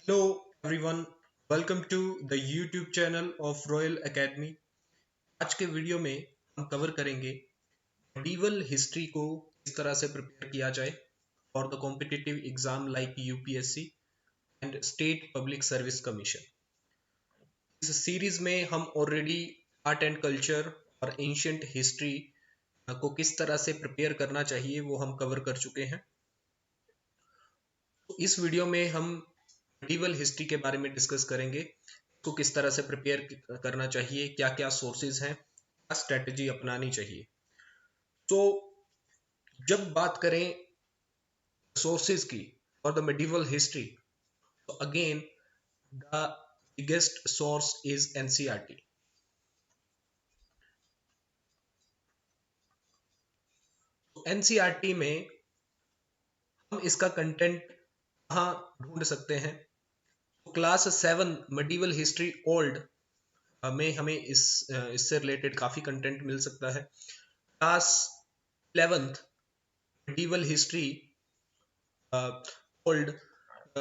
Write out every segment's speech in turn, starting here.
Hello everyone, welcome to the YouTube channel of Royal Academy। आज के video में हम कवर करेंगे medieval हिस्ट्री को किस तरह से प्रिपेयर किया जाए for the competitive exam like UPSC and state public service commission. इस सीरीज में हम ऑलरेडी आर्ट एंड कल्चर और एंशियंट हिस्ट्री को किस तरह से प्रिपेयर करना चाहिए वो हम कवर कर चुके हैं। तो इस वीडियो में हम मेडिवल हिस्ट्री के बारे में डिस्कस करेंगे, इसको किस तरह से प्रिपेयर करना चाहिए, क्या क्या सोर्सेज हैं, क्या स्ट्रेटजी अपनानी चाहिए। तो जब बात करें सोर्सेज की फॉर द मेडिवल हिस्ट्री, तो again the biggest source is NCERT. NCERT में हम इसका कंटेंट कहाँ ढूंढ सकते हैं? तो क्लास 7 मेडिवल हिस्ट्री ओल्ड में हमें इससे रिलेटेड काफ़ी कंटेंट मिल सकता है। Class 11th medieval history old,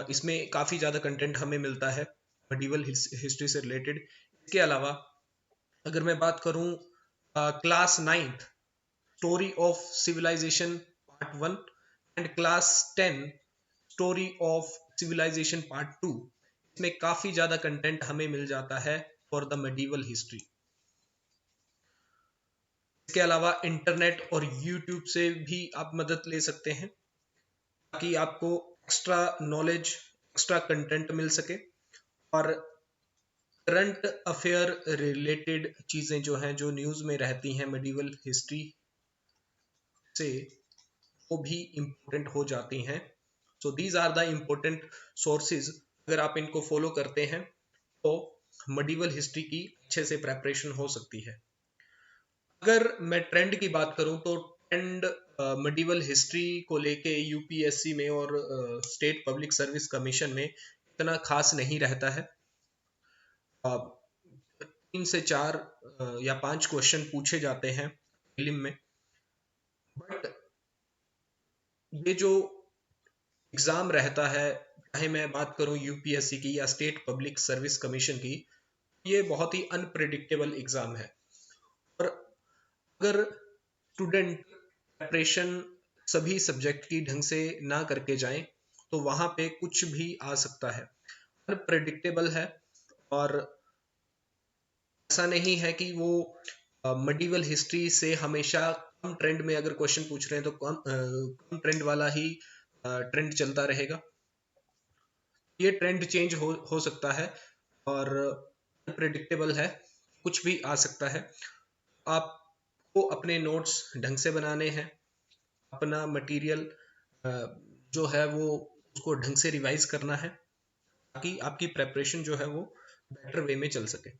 इसमें काफ़ी ज़्यादा कंटेंट हमें मिलता है मेडिवल हिस्ट्री से रिलेटेड। इसके अलावा अगर मैं बात करूं class 9th story of civilisation part 1 and class 10 story of civilisation part 2, इसमें काफ़ी ज़्यादा कंटेंट हमें मिल जाता है फॉर द मेडिवल हिस्ट्री। इसके अलावा इंटरनेट और यूट्यूब से भी आप मदद ले सकते हैं ताकि आपको एक्स्ट्रा नॉलेज, एक्स्ट्रा कंटेंट मिल सके और करंट अफेयर रिलेटेड चीज़ें जो हैं, जो न्यूज़ में रहती हैं मेडिवल हिस्ट्री से, वो भी इम्पोर्टेंट हो जाती हैं। So these are the important sources. अगर आप इनको फॉलो करते हैं तो मेडिवल हिस्ट्री की अच्छे से प्रेपरेशन हो सकती है। अगर मैं ट्रेंड की बात करूं तो ट्रेंड मेडिवल हिस्ट्री को लेके यूपीएससी में और स्टेट पब्लिक सर्विस कमीशन में इतना खास नहीं रहता है। 3 से 4 या 5 क्वेश्चन पूछे जाते हैं प्रीलिम में, बट ये जो एग्ज़ाम रहता है, चाहे मैं बात करूं यूपीएससी की या स्टेट पब्लिक सर्विस कमीशन की, ये बहुत ही अनप्रिडिक्टेबल एग्ज़ाम है। और अगर स्टूडेंट प्रिपरेशन सभी सब्जेक्ट की ढंग से ना करके जाएं तो वहां पे कुछ भी आ सकता है, अनप्रेडिक्टेबल है। और ऐसा नहीं है कि वो मेडिवल हिस्ट्री से हमेशा कम ट्रेंड में अगर क्वेश्चन पूछ रहे हैं तो कम ट्रेंड वाला ही ट्रेंड चलता रहेगा। ये ट्रेंड चेंज हो सकता है और अनप्रेडिक्टेबल है, कुछ भी आ सकता है। आपको अपने नोट्स ढंग से बनाने हैं, अपना मटेरियल जो है वो उसको ढंग से रिवाइज करना है ताकि आपकी प्रेपरेशन जो है वो बेटर वे में चल सके।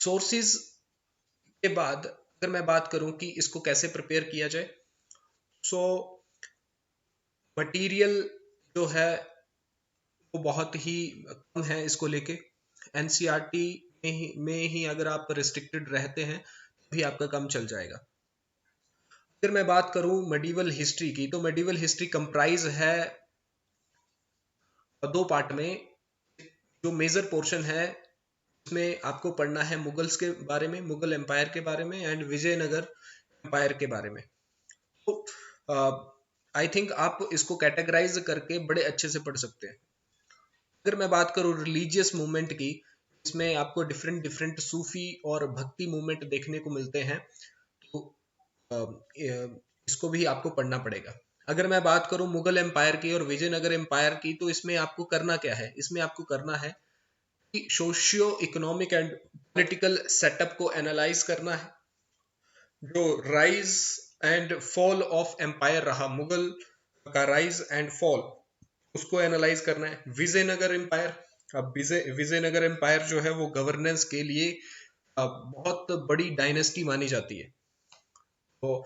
सोर्सेज के बाद अगर मैं बात करूं कि इसको कैसे प्रिपेयर किया जाए, सो मटेरियल जो है वो बहुत ही कम है इसको लेके। एनसीईआरटी में ही अगर आप रिस्ट्रिक्टेड रहते हैं भी आपका काम चल जाएगा। अगर मैं बात करूं मेडिवल हिस्ट्री की, तो मेडिवल हिस्ट्री कंप्राइज है 2 पार्ट में। जो मेजर पोर्शन है उसमें आपको पढ़ना है मुगल्स के बारे में, मुगल एम्पायर के बारे में एंड विजयनगर एम्पायर के बारे में। तो आई थिंक आप इसको कैटेगराइज करके बड़े अच्छे से पढ़ सकते हैं। अगर मैं बात करूं रिलीजियस मूवमेंट की, इसमें आपको डिफरेंट डिफरेंट सूफी और भक्ति मूवमेंट देखने को मिलते हैं, तो इसको भी आपको पढ़ना पड़ेगा। अगर मैं बात करूं मुगल एम्पायर की और विजयनगर एम्पायर की, तो इसमें आपको करना क्या है? इसमें आपको करना है कि socio economic and political setup को एनालाइज करना है। जो rise and fall of empire रहा, मुगल का राइज एंड फॉल, उसको एनालाइज करना है। विजयनगर एम्पायर, अब विजयनगर एम्पायर जो है वो गवर्नेंस के लिए बहुत बड़ी डायनेस्टी मानी जाती है। तो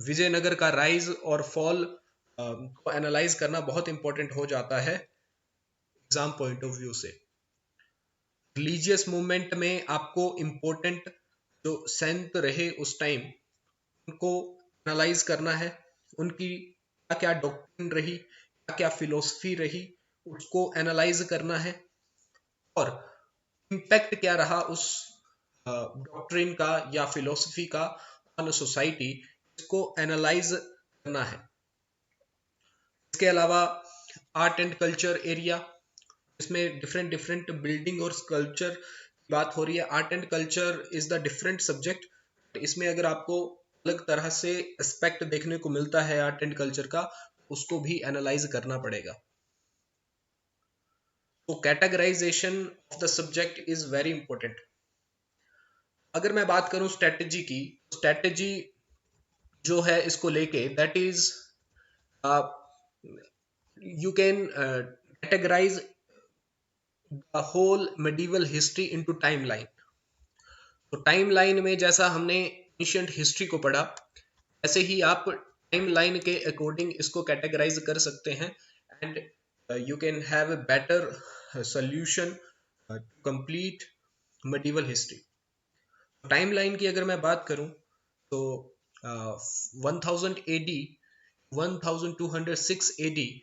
विजयनगर का राइज और फॉल को एनालाइज करना बहुत इंपॉर्टेंट हो जाता है एग्जाम पॉइंट ऑफ व्यू से। रिलीजियस मूवमेंट में आपको इंपॉर्टेंट जो सेंट रहे उस टाइम, उनको एनालाइज करना है, उनकी क्या क्या डॉक्ट्रिन रही, क्या क्या फिलोसफी रही, उसको एनालाइज करना है, और इम्पैक्ट क्या रहा उस डॉक्ट्रिन का या फिलोसफी का ऑन सोसाइटी, इसको एनालाइज करना है। इसके अलावा आर्ट एंड कल्चर एरिया, इसमें डिफरेंट डिफरेंट बिल्डिंग और स्कल्पचर की बात हो रही है। Art and culture is the different subject, इसमें अगर आपको अलग तरह से एस्पेक्ट देखने को मिलता है आर्ट एंड कल्चर का, उसको भी एनालाइज करना पड़ेगा। तो categorisation of the subject is very important. अगर मैं बात करूं स्ट्रेटेजी की, स्ट्रेटेजी जो है इसको लेके, that is you can categorise the whole medieval history into timeline. तो टाइमलाइन में जैसा हमने एंशिएंट हिस्ट्री को पढ़ा, ऐसे ही आप टाइमलाइन के अकॉर्डिंग इसको कैटेगराइज कर सकते हैं, and you can have a better solution to complete medieval history. Timeline की अगर मैं बात करूं तो 1000 AD 1206 AD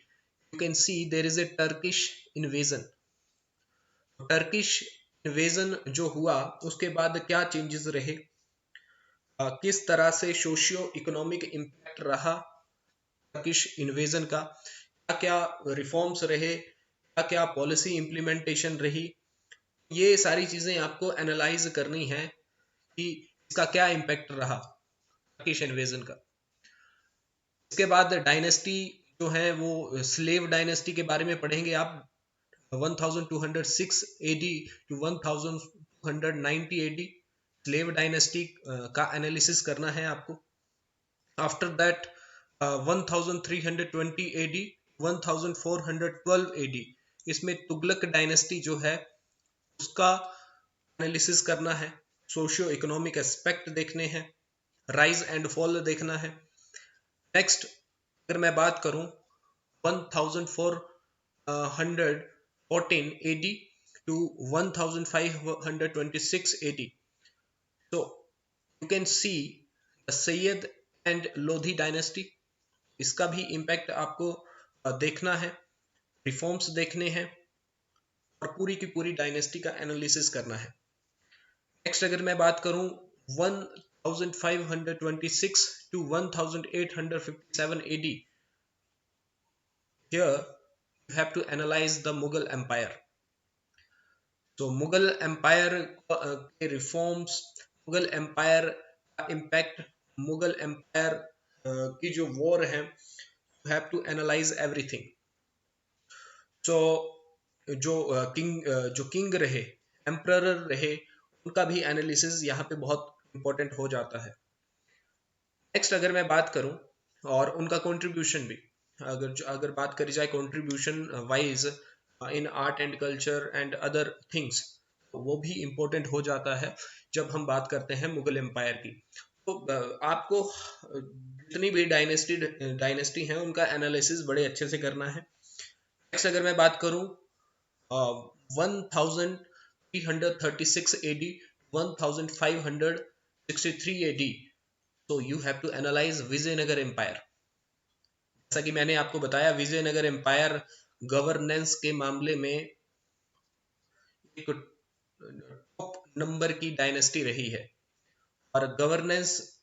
you can see there is a Turkish invasion। Turkish invasion जो हुआ उसके बाद क्या चेंजेस रहे, किस तरह से सोशियो इकोनॉमिक इम्पैक्ट रहा टर्किश इन्वेजन का, क्या क्या रिफॉर्म्स रहे, क्या क्या पॉलिसी इम्प्लीमेंटेशन रही, ये सारी चीजें आपको एनालाइज करनी है कि इसका क्या इम्पैक्ट रहा टर्किश इन्वेजन का। इसके बाद डायनेस्टी जो है वो स्लेव डायनेस्टी के बारे में पढ़ेंगे आप, 1206 AD to 1290 AD slave dynasty का एनालिसिस करना है आपको। आफ्टर दैट 1320 AD 1412 AD इसमें तुगलक डायनेस्टी जो है उसका एनालिसिस करना है, सोशियो इकोनॉमिक एस्पेक्ट देखने हैं, राइज एंड फॉल देखना है। नेक्स्ट अगर मैं बात करूं 1414 AD to 1526 AD, so you can see the Sayyid and Lodhi dynasty, इसका भी इम्पैक्ट आपको देखना है, रिफॉर्म्स देखने हैं, और पूरी की पूरी डायनेस्टी का एनालिसिस करना है। नेक्स्ट अगर मैं बात करूं 1526 to 1857 AD, here you have to analyze the Mughal Empire। तो मुगल एम्पायर के रिफॉर्म्स, मुगल एम्पायर का इम्पैक्ट, मुगल एम्पायर की जो वॉर है, you have to analyse everything. So जो किंग रहे, एम्परर रहे, उनका भी एनालिसिस यहाँ पे बहुत इंपॉर्टेंट हो जाता है। नेक्स्ट अगर मैं बात करूं और उनका कंट्रीब्यूशन भी, अगर बात करी जाए contribution wise in art and culture and other things, वो भी इम्पोर्टेंट हो जाता है जब हम बात करते हैं मुगल एम्पायर की। तो आपको जितनी भी डायनेस्टी हैं उनका एनालिसिस बड़े अच्छे से करना है। नेक्स्ट अगर मैं बात करूं 1336 AD 1563 AD, तो you have to analyse Vijayanagar empire. जैसा कि मैंने आपको बताया, विजयनगर एम्पायर गवर्नेंस के मामले में एक टॉप नंबर की डायनेस्टी रही है, और गवर्नेंस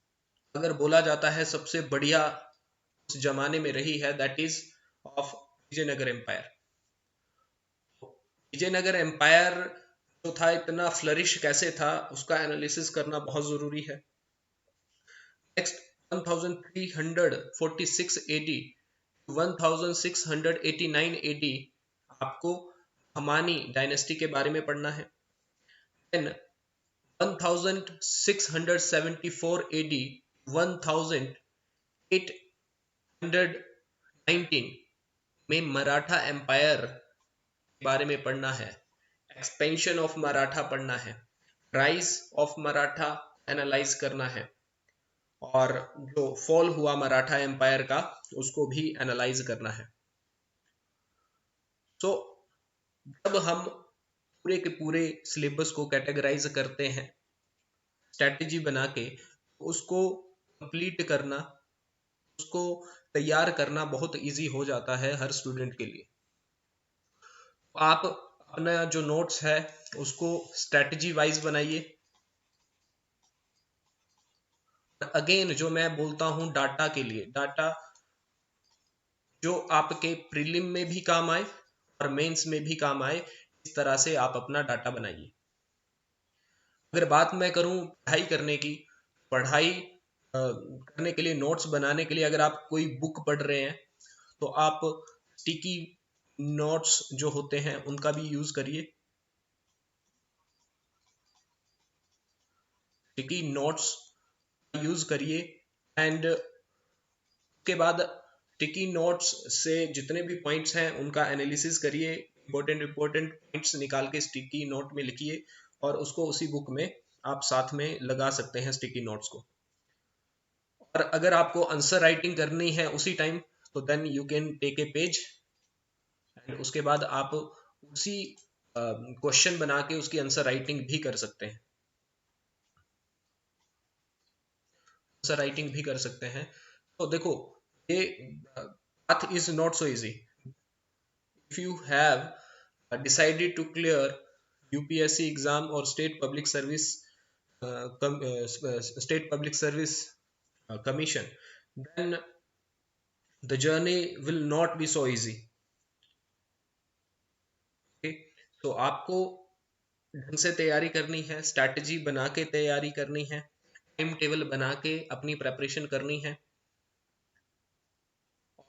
अगर बोला जाता है सबसे बढ़िया उस जमाने में रही है, that is of Vijayanagar empire. Vijayanagar empire जो था इतना फ्लरिश कैसे था, उसका एनालिसिस करना बहुत जरूरी है। नेक्स्ट 1346 AD 1689 AD आपको हमानी डायनेस्टी के बारे में पढ़ना है। देन 1674 AD 1819 में मराठा एम्पायर के बारे में पढ़ना है, एक्सपेंशन ऑफ मराठा पढ़ना है, राइज ऑफ मराठा एनालाइज करना है, और जो फॉल हुआ मराठा एम्पायर का उसको भी एनालाइज करना है। तो जब हम पूरे के पूरे सिलेबस को कैटेगराइज करते हैं स्ट्रेटेजी बना के, उसको कंप्लीट करना, उसको तैयार करना बहुत इजी हो जाता है हर स्टूडेंट के लिए। आप अपना जो नोट्स है उसको स्ट्रेटजी वाइज बनाइए। अगेन जो मैं बोलता हूं डाटा के लिए, डाटा जो आपके प्रीलिम में भी काम आए और मेंस में भी काम आए, इस तरह से आप अपना डाटा बनाइए। अगर बात मैं करूं पढ़ाई करने की, पढ़ाई करने के लिए, नोट्स बनाने के लिए अगर आप कोई बुक पढ़ रहे हैं तो आप स्टिकी नोट्स जो होते हैं उनका भी यूज करिए। स्टिकी नोट्स यूज करिए एंड उसके बाद स्टिकी नोट्स से जितने भी पॉइंट्स हैं उनका एनालिसिस करिए, इंपॉर्टेंट पॉइंट्स निकाल के स्टिकी नोट में लिखिए और उसको उसी बुक में आप साथ में लगा सकते हैं स्टिकी नोट्स को। और अगर आपको आंसर राइटिंग करनी है उसी टाइम तो then you can take a page and उसके बाद आप उसी क्वेश्चन बना के उसकी आंसर राइटिंग भी कर सकते हैं, आंसर राइटिंग भी कर सकते हैं। तो देखो ये path is not so easy. If you have decided to clear UPSC exam or state public service commission, then the journey will not be so easy. Okay? तो आपको ढंग से तैयारी करनी है, स्ट्रैटेजी बना के तैयारी करनी है, टाइम टेबल बना के अपनी प्रेपरेशन करनी है।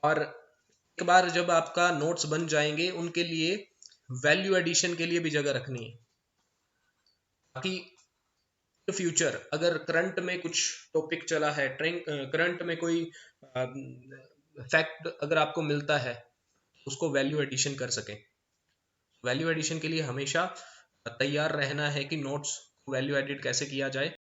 और एक बार जब आपका नोट्स बन जाएंगे उनके लिए वैल्यू एडिशन के लिए भी जगह रखनी है, ताकि फ्यूचर अगर करंट में कुछ टॉपिक चला है, करंट में कोई फैक्ट अगर आपको मिलता है उसको वैल्यू एडिशन कर सकें। वैल्यू एडिशन के लिए हमेशा तैयार रहना है कि नोट्स वैल्यू एडिट कैसे किया जाए।